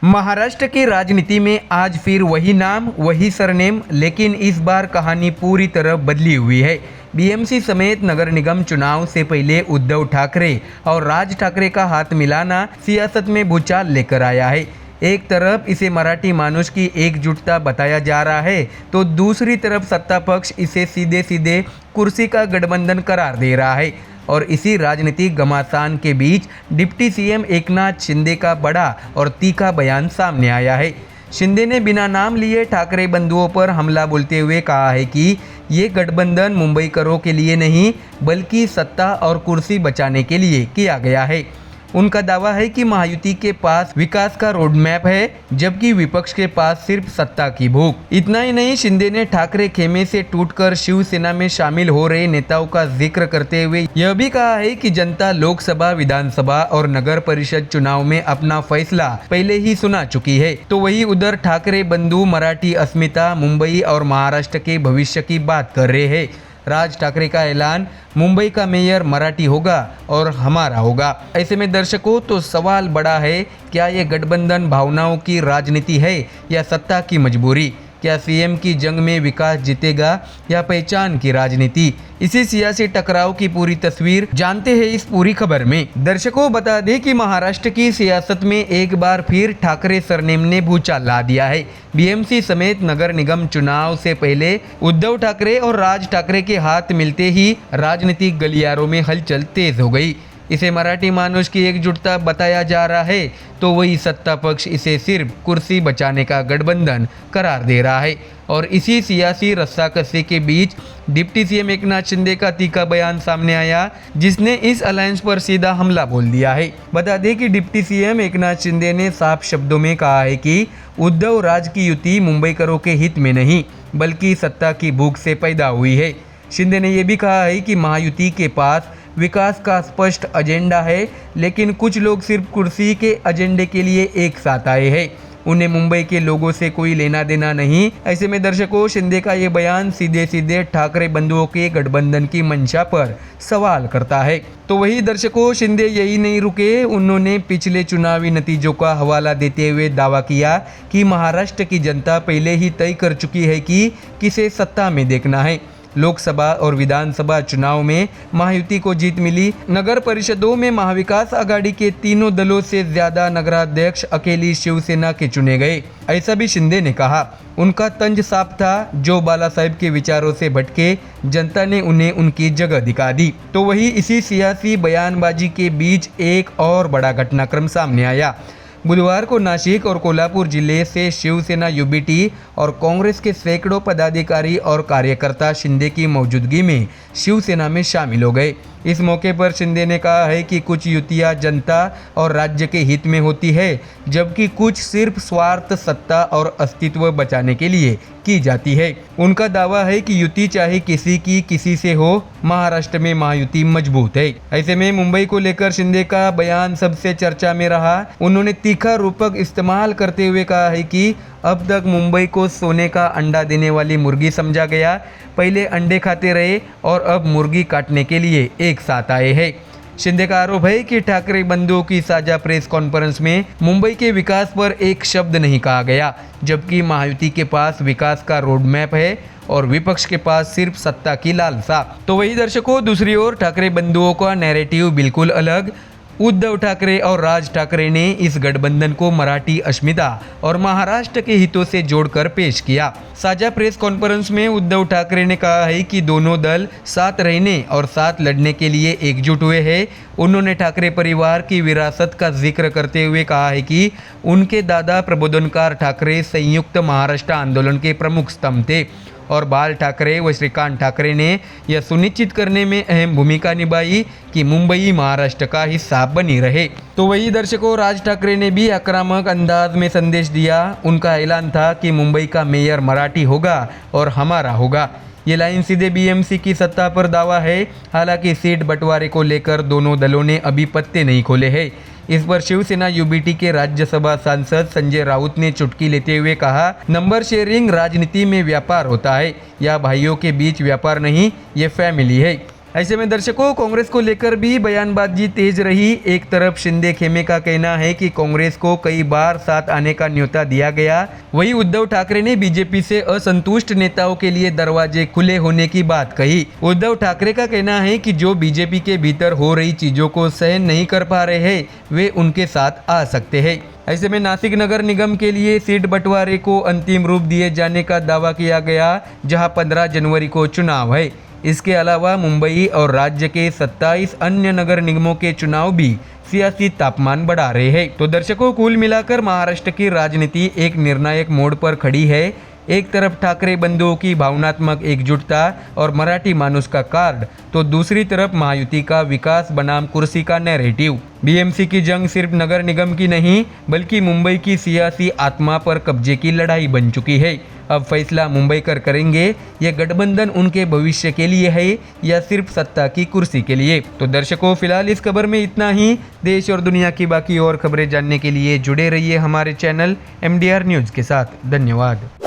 महाराष्ट्र की राजनीति में आज फिर वही नाम वही सरनेम, लेकिन इस बार कहानी पूरी तरह बदली हुई है। बीएमसी समेत नगर निगम चुनाव से पहले उद्धव ठाकरे और राज ठाकरे का हाथ मिलाना सियासत में भूचाल लेकर आया है। एक तरफ इसे मराठी मानुष की एकजुटता बताया जा रहा है, तो दूसरी तरफ सत्ता पक्ष इसे सीधे सीधे कुर्सी का गठबंधन करार दे रहा है। और इसी राजनीतिक घमासान के बीच डिप्टी सीएम एकनाथ शिंदे का बड़ा और तीखा बयान सामने आया है। शिंदे ने बिना नाम लिए ठाकरे बंधुओं पर हमला बोलते हुए कहा है कि ये गठबंधन मुंबईकरों के लिए नहीं बल्कि सत्ता और कुर्सी बचाने के लिए किया गया है। उनका दावा है कि महायुति के पास विकास का रोड मैप है, जबकि विपक्ष के पास सिर्फ सत्ता की भूख। इतना ही नहीं, शिंदे ने ठाकरे खेमे से टूटकर शिवसेना में शामिल हो रहे नेताओं का जिक्र करते हुए यह भी कहा है कि जनता लोकसभा, विधानसभा और नगर परिषद चुनाव में अपना फैसला पहले ही सुना चुकी है। तो वही उधर ठाकरे बंधु मराठी अस्मिता, मुंबई और महाराष्ट्र के भविष्य की बात कर रहे हैं। राज ठाकरे का ऐलान, मुंबई का मेयर मराठी होगा और हमारा होगा। ऐसे में दर्शकों, तो सवाल बड़ा है, क्या ये गठबंधन भावनाओं की राजनीति है या सत्ता की मजबूरी? क्या सीएम की जंग में विकास जीतेगा या पहचान की राजनीति? इसी सियासी टकराव की पूरी तस्वीर जानते हैं इस पूरी खबर में। दर्शकों, बता दें कि महाराष्ट्र की सियासत में एक बार फिर ठाकरे सरनेम ने भूचाल ला दिया है। बीएमसी समेत नगर निगम चुनाव से पहले उद्धव ठाकरे और राज ठाकरे के हाथ मिलते ही राजनीतिक गलियारों में हलचल तेज हो गई। इसे मराठी मानुष की एकजुटता बताया जा रहा है, तो वही सत्ता पक्ष इसे सिर्फ कुर्सी बचाने का गठबंधन करार दे रहा है। और इसी सियासी रस्साकसी के बीच डिप्टी सीएम एकनाथ शिंदे का तीखा बयान सामने आया, जिसने इस अलायंस पर सीधा हमला बोल दिया है। बता दें कि डिप्टी सीएम एकनाथ शिंदे ने साफ शब्दों में कहा है कि उद्धव राज की युति मुंबईकरों के हित में नहीं बल्कि सत्ता की भूख से पैदा हुई है। शिंदे ने यह भी कहा है कि महायुति के पास विकास का स्पष्ट एजेंडा है, लेकिन कुछ लोग सिर्फ कुर्सी के एजेंडे के लिए एक साथ आए हैं। उन्हें मुंबई के लोगों से कोई लेना देना नहीं। ऐसे में दर्शकों, शिंदे का ये बयान सीधे सीधे ठाकरे बंधुओं के गठबंधन की मंशा पर सवाल करता है। तो वही दर्शकों, शिंदे यही नहीं रुके, उन्होंने पिछले चुनावी नतीजों का हवाला देते हुए दावा किया कि महाराष्ट्र की जनता पहले ही तय कर चुकी है कि किसे सत्ता में देखना है। लोकसभा और विधानसभा चुनाव में महायुति को जीत मिली। नगर परिषदों में महाविकास आघाड़ी के तीनों दलों से ज्यादा नगराध्यक्ष अकेली शिवसेना के चुने गए। ऐसा भी शिंदे ने कहा। उनका तंज साफ था, जो बाला साहेब के विचारों से भटके, जनता ने उन्हें उनकी जगह दिखा दी। तो वही इसी सियासी बयानबाजी के बीच एक और बड़ा घटनाक्रम सामने आया। बुधवार को नासिक और कोल्हापुर जिले से शिवसेना यूबीटी और कांग्रेस के सैकड़ों पदाधिकारी और कार्यकर्ता शिंदे की मौजूदगी में शिवसेना में शामिल हो गए। इस मौके पर शिंदे ने कहा है कि कुछ युतियां जनता और राज्य के हित में होती है, जबकि कुछ सिर्फ स्वार्थ, सत्ता और अस्तित्व बचाने के लिए की जाती है। उनका दावा है कि युति चाहे किसी की किसी से हो, महाराष्ट्र में महायुति मजबूत है। ऐसे में मुंबई को लेकर शिंदे का बयान सबसे चर्चा में रहा। उन्होंने तीखा रूपक इस्तेमाल करते हुए कहा है कि अब तक मुंबई को सोने का अंडा देने वाली मुर्गी समझा गया। पहले अंडे खाते रहे और अब मुर्गी काटने के लिए एक साथ आए हैं। शिंदे का आरोप है कि ठाकरे बंधुओं की साझा प्रेस कॉन्फ्रेंस में मुंबई के विकास पर एक शब्द नहीं कहा गया, जबकि महायुति के पास विकास का रोड मैप है और विपक्ष के पास सिर्फ सत्ता की लालसा। तो वही दर्शकों, दूसरी ओर ठाकरे बंधुओं का नैरेटिव बिल्कुल अलग। उद्धव ठाकरे और राज ठाकरे ने इस गठबंधन को मराठी अस्मिता और महाराष्ट्र के हितों से जोड़कर पेश किया। साझा प्रेस कॉन्फ्रेंस में उद्धव ठाकरे ने कहा है कि दोनों दल साथ रहने और साथ लड़ने के लिए एकजुट हुए हैं। उन्होंने ठाकरे परिवार की विरासत का जिक्र करते हुए कहा है कि उनके दादा प्रबोधनकार ठाकरे संयुक्त महाराष्ट्र आंदोलन के प्रमुख स्तंभ थे और बाल ठाकरे व श्रीकांत ठाकरे ने यह सुनिश्चित करने में अहम भूमिका निभाई कि मुंबई महाराष्ट्र का हिस्सा बनी रहे। तो वही दर्शकों, राज ठाकरे ने भी आक्रामक अंदाज में संदेश दिया। उनका ऐलान था कि मुंबई का मेयर मराठी होगा और हमारा होगा। ये लाइन सीधे बीएमसी की सत्ता पर दावा है। हालांकि सीट बंटवारे को लेकर दोनों दलों ने अभी पत्ते नहीं खोले हैं। इस पर शिवसेना यूबीटी के राज्यसभा सांसद संजय राउत ने चुटकी लेते हुए कहा, नंबर शेयरिंग राजनीति में व्यापार होता है, या भाइयों के बीच व्यापार नहीं, ये फैमिली है। ऐसे में दर्शकों, कांग्रेस को लेकर भी बयानबाजी तेज रही। एक तरफ शिंदे खेमे का कहना है कि कांग्रेस को कई बार साथ आने का न्योता दिया गया, वहीं उद्धव ठाकरे ने बीजेपी से असंतुष्ट नेताओं के लिए दरवाजे खुले होने की बात कही। उद्धव ठाकरे का कहना है कि जो बीजेपी के भीतर हो रही चीजों को सहन नहीं कर पा रहे हैं, वे उनके साथ आ सकते हैं। ऐसे में नासिक नगर निगम के लिए सीट बंटवारे को अंतिम रूप दिए जाने का दावा किया गया, जहां 15 जनवरी को चुनाव है। इसके अलावा मुंबई और राज्य के 27 अन्य नगर निगमों के चुनाव भी सियासी तापमान बढ़ा रहे हैं। तो दर्शकों, कुल मिलाकर महाराष्ट्र की राजनीति एक निर्णायक मोड़ पर खड़ी है। एक तरफ ठाकरे बंधुओं की भावनात्मक एकजुटता और मराठी मानुस का कार्ड, तो दूसरी तरफ महायुति का विकास बनाम कुर्सी का नैरेटिव। बीएमसी की जंग सिर्फ नगर निगम की नहीं, बल्कि मुंबई की सियासी आत्मा पर कब्जे की लड़ाई बन चुकी है। अब फैसला मुंबईकर करेंगे, ये गठबंधन उनके भविष्य के लिए है या सिर्फ सत्ता की कुर्सी के लिए। तो दर्शकों, फिलहाल इस खबर में इतना ही। देश और दुनिया की बाकी और खबरें जानने के लिए जुड़े रहिए हमारे चैनल MDR न्यूज़ के साथ। धन्यवाद।